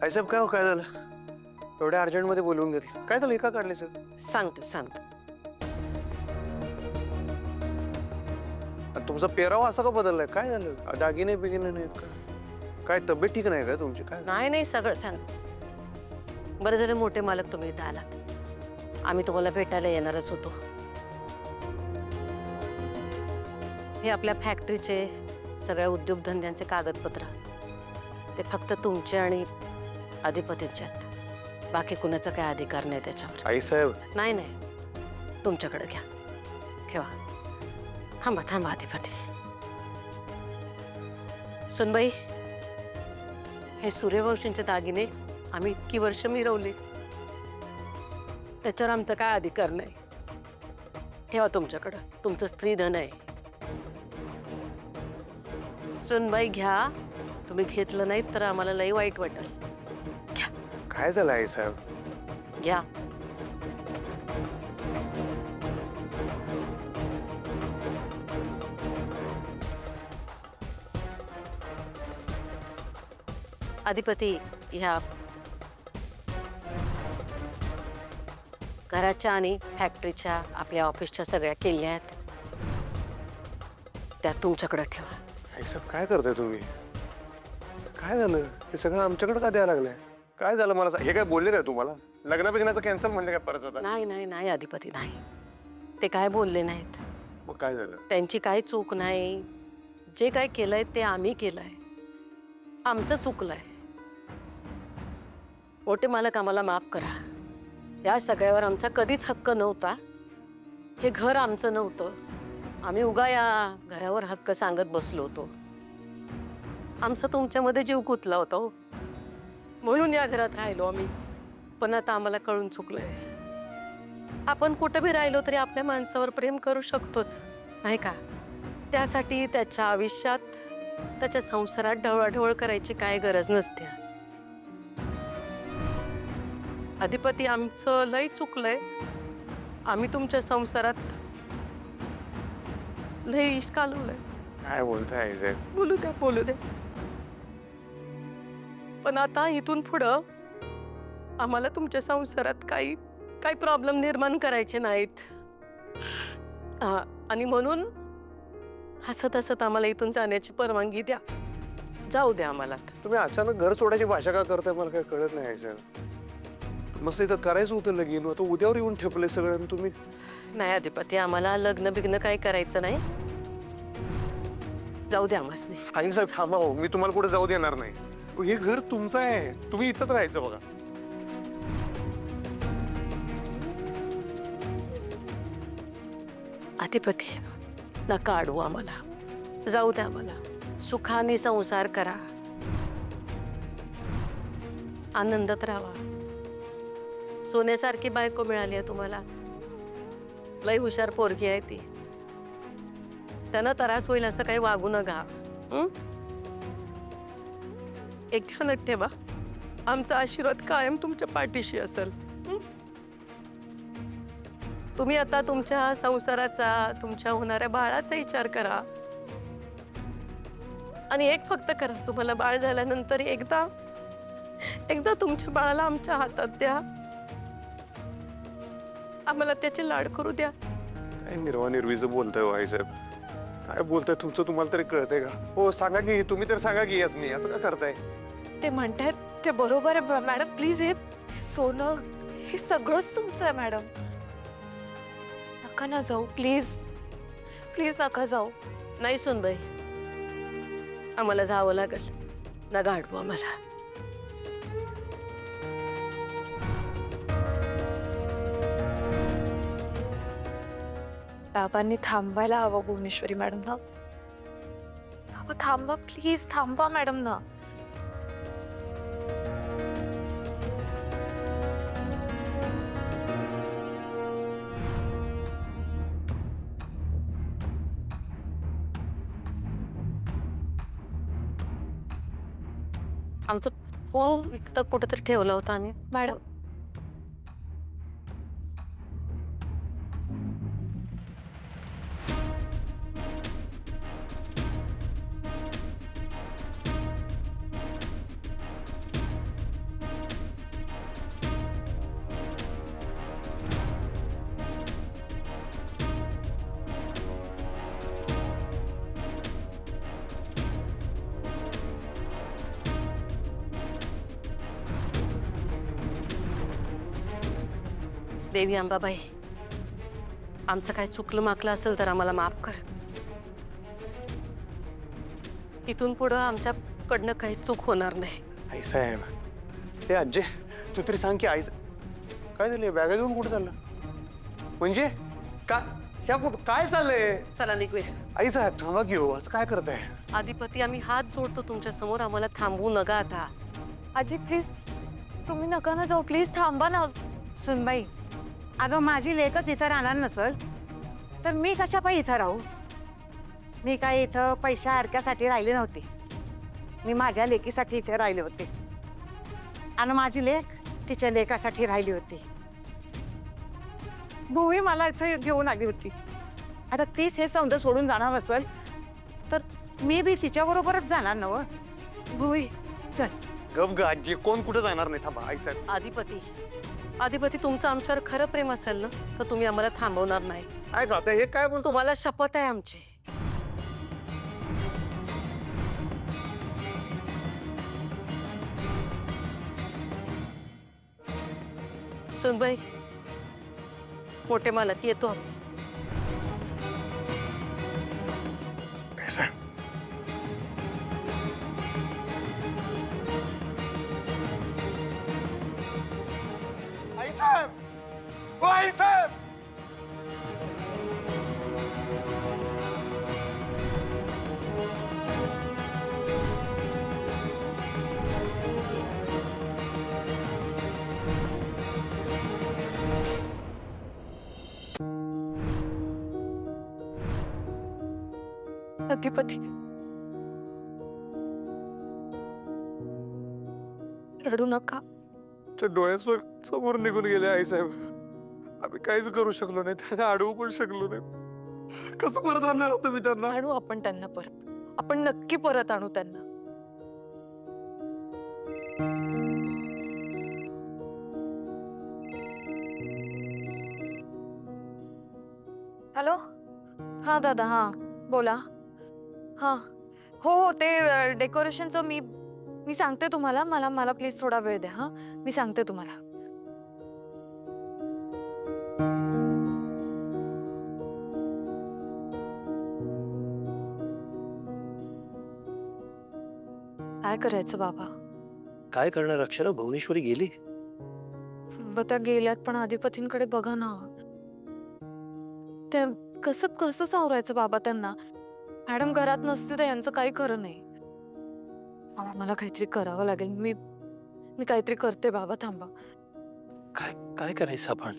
आई साहेब काय हो, काय झालं? एवढ्या अर्जंटमध्ये बोलवून घेतलं. काय झालं, एका काढले सर? सांगतो. तुमचा पेरावा असा का बदललाय? काय झालं? दागिने बिगिने नाहीत का? काय तब्येत ठीक नाही का तुमची? काय नाही सगळं सांग. बरं झालं मोठे मालक तुम्ही इथं आलात. आम्ही तुम्हाला भेटायला येणारच होतो. हे आपल्या फॅक्टरीचे सगळ्या उद्योगधंद्यांचे कागदपत्र ते फक्त तुमचे आणि अधिपतीचे आहेत. बाकी कुणाचा काय अधिकार नाही त्याच्यावर. आई साहेब नाही तुमच्याकडे घ्या, ठेवा. थांबा अधिपती. सुनबाई, हे सूर्यवंशींचे दागिने आम्ही इतकी वर्ष मिरवली, त्याच्यावर आमचा काय अधिकार नाही. ठेवा तुमच्याकडं, तुमचं स्त्रीधन आहे. सुनबाई घ्या. तुम्ही घेतलं नाहीत तर आम्हाला लई वाईट वाटेल. काय झालं आई साहेब? घ्या. अधिपती, ह्या घराच्या आणि फॅक्टरीच्या आपल्या ऑफिसच्या सगळ्या किल्ल्या आहेत, त्या तुमच्याकडे ठेवा. आई साहेब काय करताय तुम्ही? काय झालं? हे सगळं आमच्याकडे का द्यायला लागलंय? काय झालं मला हे काय बोलले नाही तुम्हाला? लग्नाचं कॅन्सल म्हणले काय परत आता? नाही अधिपती, नाही. ते काय बोलले नाहीत. मग काय झालं? त्यांची काही चूक नाही. जे काय केलंय ते आम्ही केलंय. आमचं चुकलंय. मोठे मालक, आम्हाला माफ करा. या सगळ्यावर आमचा कधीच हक्क नव्हता. हे घर आमचं नव्हतं. आम्ही उगा या घरावर हक्क सांगत बसलो होतो. आमचा तुमच्यामध्ये जीव गुंतला होता हो, म्हणून या घरात राहिलो आम्ही. पण आता आम्हाला कळून चुकलंय. आपण कुठं बी राहिलो तरी आपल्या माणसावर प्रेम करू शकतोच, नाही का? त्यासाठी त्याच्या आयुष्यात त्याच्या संसारात ढवळाढवळ करायची काय गरज नसते. अधिपती, आमचं लय चुकलंय. आम्ही तुमच्या संसारात लय इश्क घालवलंय. काय बोलताय आईसाहेब? बोलू द्या. पण आता इथून पुढं आम्हाला तुमच्या संसारात काही प्रॉब्लेम निर्माण करायचे नाहीत. आणि म्हणून हसत हसत आम्हाला इथून जाण्याची परवानगी द्या. जाऊ द्या आम्हाला. तुम्ही अचानक घर सोडायची भाषा का करताय मला काय कळत नाही आईसाहेब. मस्त इथं करायचं होतं लगीन, आता उद्यावर येऊन ठेपले सगळं आणि तुम्ही. नाही अधिपती, आम्हाला लग्न बिग्न काही करायचं नाही. जाऊ द्या आम्हाला. आईसाहेब थांबा हो, मी तुम्हाला कुठे जाऊ देणार नाही. हे घर तुमचं आहे, तुम्ही इथंच राहायचं बघा. अधिपती, नका अडवू आम्हाला. जाऊ द्या आम्हाला. सुखाने संसार करा, आनंदात राहा. सोन्यासारखी बायको मिळाली आहे तुम्हाला. लय हुशार पोरगी आहे ती. त्यांना त्रास होईल असं काही वागू नका. एक ध्यानात ठेवा, आमचा आशीर्वाद कायम तुमच्या पाठीशी असेल. तुम्ही आता तुमच्या संसाराचा, तुमच्या होणाऱ्या बाळाचा विचार करा. आणि एक फक्त करा, तुम्हाला बाळ झाल्यानंतर एकदा तुमच्या बाळाला आमच्या हातात द्या. आम्हाला त्याचे लाड करू द्या. काय निर्वानिर्वीचं बोलताय हो आईसाहेब? काय बोलताय तुमचं तुम्हाला तरी कळतंय का? हो सांगा की, तुम्ही तर सांगा की. याच नाही असं का करताय? ते म्हणतायत ते बरोबर आहे मॅडम. प्लीज हे सोनं हे सगळंच तुमचं आहे मॅडम. नका ना जाऊ, प्लीज नका जाऊ. नाही सुनबाई, आम्हाला जावं लागेल. नका अडवू आम्हाला. बाबांनी थांबवायला हवं भुवनेश्वरी मॅडम ना. बाबा थांबवा, प्लीज थांबवा मॅडम ना. आमचं फोन इथं कुठेतरी ठेवला होता आम्ही. मॅडम देवी अंबाबाई, आमचं काय चुकलं माकलं असेल तर आम्हाला माफ कर. इथून पुढं आमच्याकडनं काही चूक होणार नाही. आईसाहेब, हे आज्जे तू तरी सांग की आई काय झालं? बॅगा घेऊन कुठं चाललं? म्हणजे का ह्या कुठं काय चाललंय? चला निघूया. आईसाहेब थांबा की हो, असं काय करताय? अधिपती, आम्ही हात जोडतो तुमच्या समोर. आम्हाला थांबवू नका आता. आजी प्लीज तुम्ही नका ना जाऊ. प्लीज थांबा ना. सुनबाई, अगं माझी लेकच इथं राहणार नसल तर मी कशा पायी इथं राहू? मी काय इथं पैशा अडक्यासाठी राहिले नव्हते. मी माझ्या लेकीसाठी इथे राहिले होते आणि माझी लेक तिच्या लेकासाठी राहिली होती. भुवी मला इथं घेऊन आली होती. आता तीच हे समजा सोडून जाणार असेल तर मी बी तिच्याबरोबरच जाणार ना. भुवी चल. गप ग आजी, कोण कुठं जाणार नाही. थांबा आईसाहेब. अधिपती, तुमचं आमच्यावर खरं प्रेम असेल ना तर तुम्ही आम्हाला थांबवणार नाही. काय का हे काय बोलतो? तुम्हाला शपथ आहे आमची. सुनबाई, मोठे मालक येतो आम्ही. आईसाहेब आईसाहेब, ओ आईसाहेब. अधिपती रडू नका. त्या डोळ्यासमोर निघून गेले आईसाहेब. आम्ही काहीच करू शकलो नाही, त्यांना अडवू पण शकलो नाही. कसं परत आणणार होतं मी त्यांना? आणू आपण त्यांना परत. आपण नक्की परत आणू त्यांना. हॅलो. हा दादा, हा बोला. हा हो हो, ते डेकोरेशनचं मी सांगते तुम्हाला. मला मला प्लीज थोडा वेळ द्या. हा, मी सांगते तुम्हाला. काय करायचं बाबा? काय करणार अक्षरा? भुवनेश्वरी गेली. त्या गेल्यात, पण अधिपतींकडे बघा ना. ते कसं कसं सावरायचं बाबा त्यांना? मॅडम घरात नसते तर यांचं काही खरं नाही. बाबा मला काहीतरी करावं लागेल. मी काहीतरी करते बाबा, थांबा. काय काय करायचं आपण?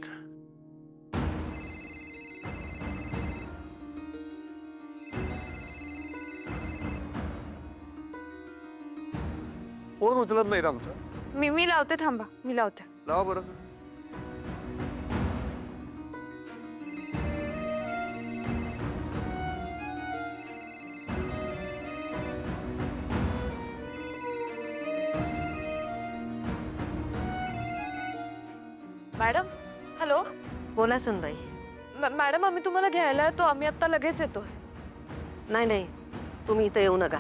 फोन उचलत नाहीत आमचा. मी लावते, थांबा, मी लावते. लावा बरं. Madam, hello. बोला सुनबाई. मॅडम, आम्ही तुम्हाला घ्यायला येतो. आम्ही आता लगेच येतोय. नाही नाही, तुम्ही इथं येऊ नका.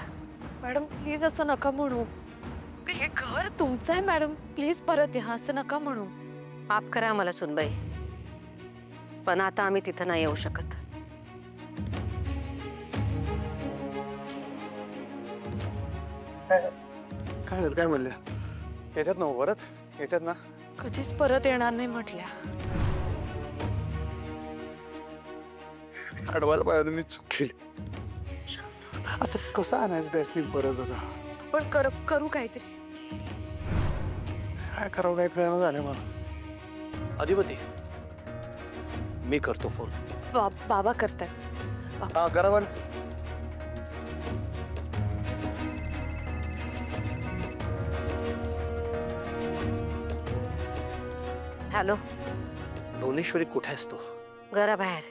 मॅडम प्लीज असं नका म्हणू. हे घर तुमचं आहे मॅडम. प्लीज परत या, असं नका म्हणू. माफ करा आम्हाला सुनबाई, पण आता आम्ही तिथं नाही येऊ शकत. काय झालं? काय म्हणल्या? येतात ना परत? येतात ना? कधीच परत येणार नाही म्हटल्या. अडवायला पाहिजे, मी चूक केली. आता कसं आणायचं त्यासनी परत? आता पण करू काहीतरी. काय करावं, काय कळलं झालं मला. अधिपती, मी करतो फोन. बाबा करतायत. हा करा बरं. हॅलो. भुवनेश्वरी कुठे आहेस तू? घराबाहेर.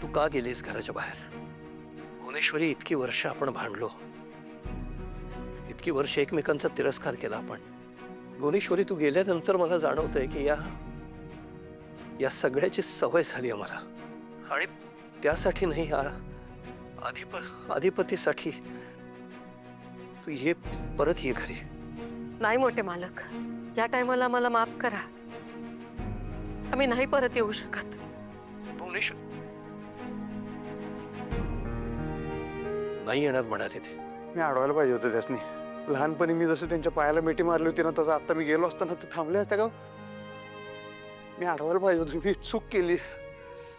तू का गेलीस घराच्या बाहेर? भुवनेश्वरी, इतकी वर्ष आपण भांडलो, इतकी वर्ष एकमेकांचा तिरस्कार केला आपण. भुवनेश्वरी, तू गेल्यानंतर मला जाणवतंय की या सगळ्याची सवय झाली आहे मला. आणि त्यासाठी नाही, अधिपतीसाठी. तू ये, परत ये घरी. नाही मोठे मालक, या टायमाला मला माफ करा. आम्ही नाही परत येऊ शकत. भुवनेश्वर नाही येणार म्हणाले ते. मी अडवायला पाहिजे होतं त्यासनी. लहानपणी मी जसं त्यांच्या पायाला मिठी मारली होती ना, तसं आता मी गेलो असताना ते थांबले असते का? मी अडवायला पाहिजे होतं. मी चूक केली.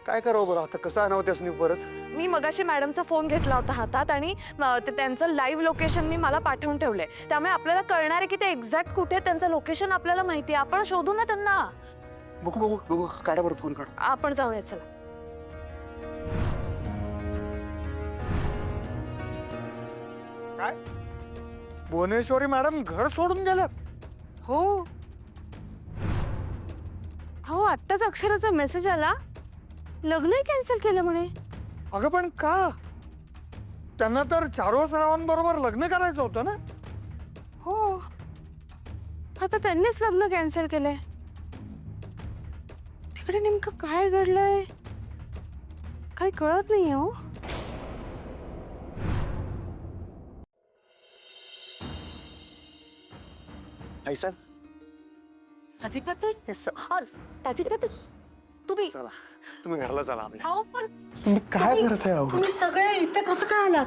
काय करावं बरं आता? कसं आणावं त्यासनी परत? मी मगाशी मॅडमचा फोन घेतला होता हातात आणि त्यांचं लाईव्ह लोकेशन मी मला पाठवून ठेवलंय. त्यामुळे आपल्याला कळणार आहे की ते एक्झॅक्ट कुठे आहेत. त्यांचं लोकेशन आपल्याला माहिती आहे. आपण शोधू ना त्यांना. बघू काढा बरं, फोन काढा. आपण जाऊया, चला. काय भुवनेश्वरी मॅडम घर सोडून गेल्यात? हो हो, आत्ताच अक्षराचा मेसेज आला, लग्नही कॅन्सल केलं म्हणे. अगं पण का? त्यांना तर चारोस रावांबरोबर लग्न करायचं होतं ना? हो, आता त्यांनीच लग्न कॅन्सल केलंय. तिकडे नेमकं काय घडलंय काही कळत नाहीये. हो, ऐसा तुम्ही चला, तुम्ही घरला चला आपल्या. अहो, पण तुम्ही काय करताय? तुम्ही सगळे इथे कसं काय आलात?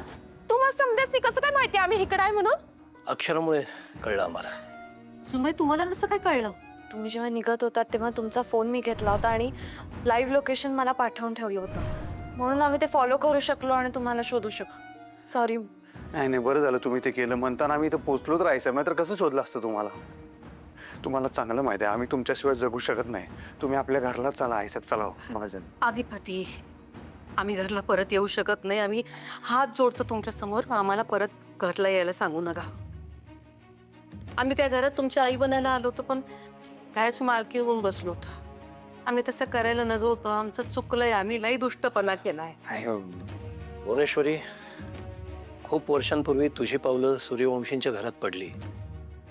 तुम्हाला समजेस कसं काय माहिती आम्ही इकडे आहे म्हणून? अक्षरामुळे कळलं आम्हाला. सुनबाई, तुम्हाला कसं काय कळलं? तुम्ही जेव्हा निघत होतात तेव्हा तुमचा फोन मी घेतला होता आणि लाईव्ह लोकेशन मला पाठवून ठेवलं होतं. म्हणून आम्ही ते फॉलो करू शकलो आणि तुम्हाला शोधू शकलो. सॉरी. नाही, बरं झालं तुम्ही ते केलं. म्हणताना आम्ही इथं पोहोचलो तर राहायचं, नाही तर कसं शोधलं असतं तुम्हाला? तुम्हाला चांगलं माहिती आहे आम्ही तुमच्याशिवाय जगू शकत नाही. तुम्ही आपल्या घरला चला. आयसात चला माझं. अधिपती, आम्ही घरला परत येऊ शकत नाही. आम्ही हात जोडतो तुमच्या समोर. आम्हाला परत घरला यायला सांगू नका. आम्ही त्या घरात तुमच्या आई बनायला आलो होतो, पण कायच मालकी होऊन बसलो होतो. आम्ही तसं करायला नको होतं. आमचं चुकलंय. आम्ही लई दुष्टपणा केलाय. भुवनेश्वरी, खूप वर्षांपूर्वी तुझी पावलं सूर्यवंशींच्या घरात पडली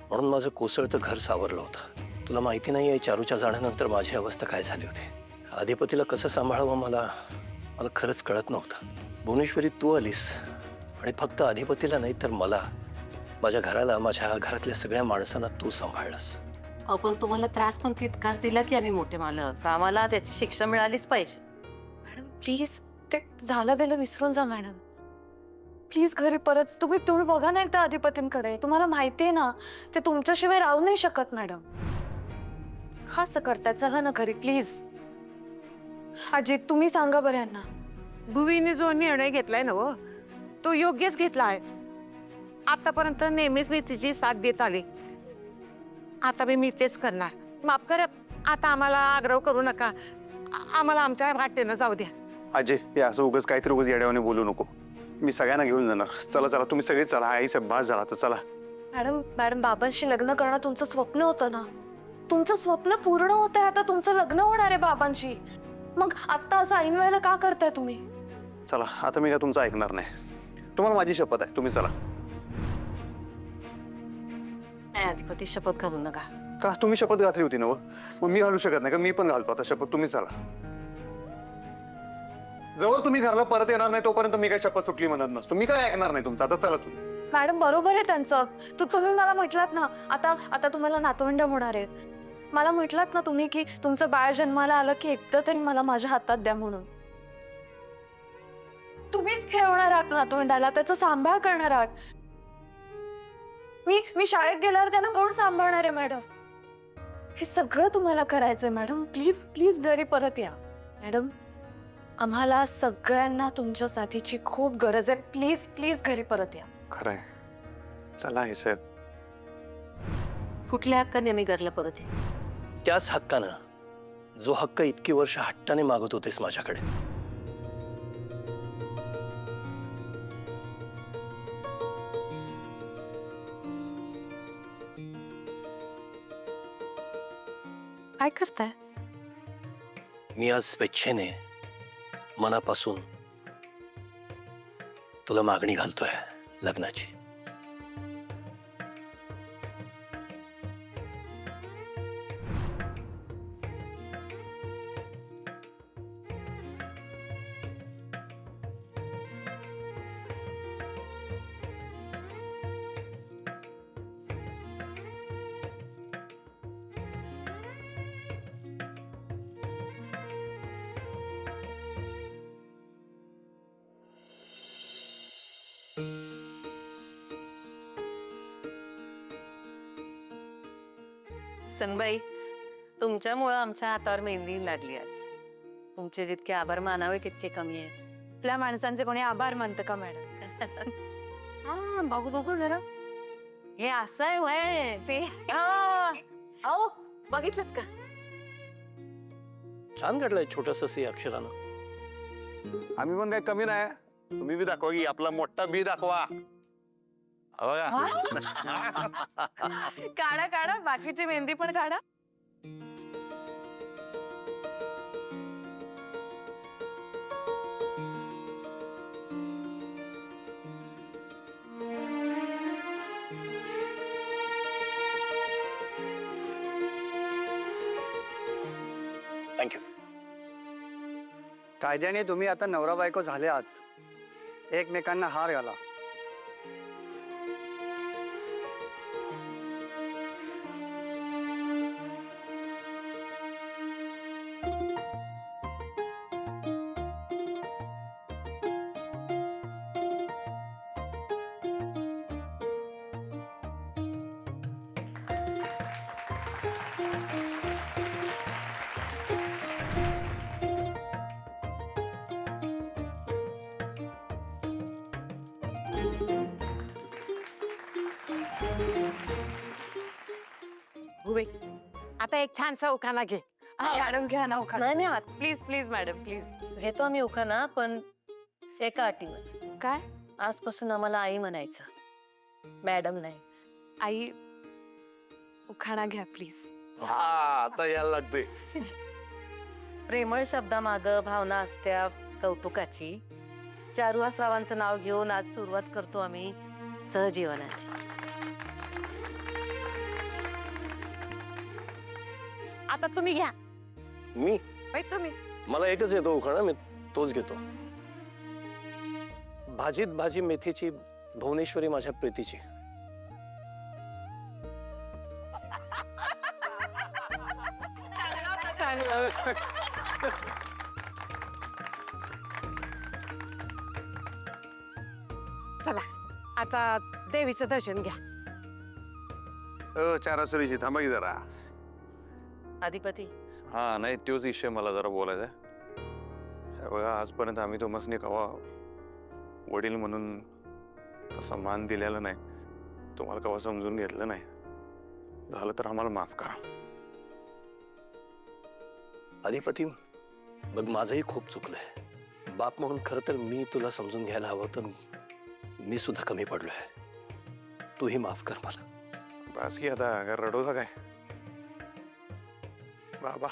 म्हणून माझं कोसळतं घर सावरलं होतं. तुला माहिती नाही आहे चारूच्या जाण्यानंतर माझी अवस्था काय झाली होती. अधिपतीला कसं सांभाळावं मला खरंच कळत नव्हतं. भुवनेश्वरी, तू आलीस आणि फक्त अधिपतीला नाही तर मला, माझ्या घराला, माझ्या घरातल्या सगळ्या माणसांना तू सांभाळलंस. आपण तुम्हाला त्रास पण तितकाच दिला की आम्ही मोठे मालक. आम्हाला त्याची शिक्षा मिळालीच पाहिजे. मॅडम प्लीज, ते झालं गेलं विसरून जा मॅडम. प्लीज घरी परत तुम्ही बघा ना एकदा अधिपतींकडे. तुम्हाला माहिती आहे ना ते तुमच्याशिवाय राहू नाही शकत मॅडम. का असं करताय? चला ना घरी प्लीज. अजित तुम्ही सांगा बरं यांना. भुवीने जो निर्णय घेतलाय ना हो, तो योग्यच घेतला आहे. आतापर्यंत नेहमीच मी तिची साथ देत आली. आता मी तेच करणार. माफ करा, आता आम्हाला आग्रह करू नका. आम्हाला आमच्या वाटेनं जाऊ द्या. अजय, हे असं उगाच काहीतरी उगाच येड्यावाने बोलू नको. मी सगळ्यांना घेऊन जाणार. चला चला, तुम्ही सगळे चला. आईसाहेब बास झाला तर चला. मॅडम बाबांशी लग्न करणं तुमचं स्वप्न होतं ना. तुमचं स्वप्न पूर्ण होत आहे. आता तुमचं लग्न होणार आहे बाबांशी. मग आता असं ऐन वेळेला का करताय तुम्ही? चला, आता मी का तुमचं ऐकणार नाही. तुम्हाला माझी शपथ आहे. तुम्ही चला. नाही, अधिपती शपथ घालू नका. का तुम्ही शपथ घातली होती ना हो? मग मी घालू शकत नाही का? मी पण घालतो आता शपथ. तुम्ही चला. जवळ तुम्ही घरला परत येणार नाही तोपर्यंत मी काय शपथ सुटली म्हणत नसतो. मी काय ऐकणार नाही तुमचं. आता चला तुम्ही. मॅडम बरोबर आहे त्यांचं. तुम्ही मला म्हटलात ना आता तुम्हाला नातवंड होणार आहेत. मला म्हटलात ना तुम्ही की तुमचं बाळ जन्माला आलं की एकदा तरी मला माझ्या हातात द्या म्हणून. तुम्हीच खेळवणार आहात नातवंडाला, त्याचा सांभाळ करणार आहात. मी शाळेत गेल्यावर त्यांना कोण सांभाळणार आहे मॅडम? हे सगळं तुम्हाला करायचंय मॅडम. प्लीज प्लीज घरी परत या मॅडम. आम्हाला सगळ्यांना तुमच्या साथीची खूप गरज आहे. प्लीज प्लीज घरी परत या. खरंय. चला आईसाहेब. कुठल्या हक्काने आम्ही घरला परत येऊ? त्याच हक्कानं जो हक्क इतकी वर्ष हट्टाने मागत होतेस माझ्याकडे. काय करताय? मी आज स्वेच्छेने, मनापासून तुला मागणी घालतोय लग्नाची. सनबाई, तुमच्यामुळं आमच्या हातावर मेहंदी लागली आज. तुमचे जितके आभार मानावे तितके कमी आहेत. आपल्या माणसांचे कोणी आभार मानतं का मॅडम? हा, बघू जरा. हे असं आहे वय. अहो, बघितलं का? छान घडलंय छोटस सी अक्षरानं. आम्ही पण काय कमी नाही. तुम्ही बी दाखवा की आपला मोठा बी दाखवा. बघा. काढा बाकीची मेहंदी पण काढा. थँक्यू. कायद्याने तुम्ही आता नवरा बायको झाले आहात. एकमेकांना हार घाला. भुवे, आता एक छानसा उखाणा घे. मॅडम घ्या ना उखाणा. नाही प्लीज प्लीज मॅडम प्लीज. घेतो आम्ही उखाणा, पण एका अटीवर. काय? आजपासून आम्हाला आई म्हणायचं, मॅडम नाही. आई उखाणा घ्या प्लीज. हा आता यायला लागते. प्रेमळ शब्दामागं भावना असत्या कौतुकाची. चारुहासरावांचं नाव घेऊन आज सुरुवात करतो आम्ही सहजीवनाची. आता तुम्ही घ्या. मी तुम्ही मला एकच येतो उखाणा, मी तोच घेतो. भाजीत भाजी मेथीची, भुवनेश्वरी माझ्या प्रीतीची. चला आता देवीचं दर्शन घ्या. चारासरीची थांबा की जरा. अधिपती, हा नाही तोच विषय मला जरा बोलायचा आहे. हे बघा आजपर्यंत आम्ही तुम्हाला कवा वडील म्हणून तसा मान दिलेला नाही, तुम्हाला कवा समजून घेतलं नाही. झालं तर आम्हाला माफ करा. अधिपती, बघ माझंही खूप चुकलंय. बाप म्हणून खरं तर मी तुला समजून घ्यायला हवं, तर मी सुद्धा कमी पडलोय. तूही माफ कर मला. बस की आता काय रडवता काय बाबा.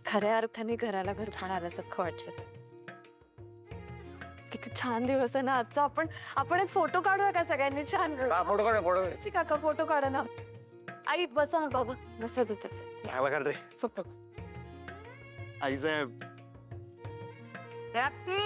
खऱ्या अर्थाने घराला घर पण आल्यासारखं वाटलं. किती छान दिवस आहे ना आजचा. आपण एक फोटो काढूया का सगळ्यांनी? छान फोटो काढा फोटो. काका फोटो काढा ना. आई बसा ना बाबा, बसत होते. आई साहेब प्राप्ती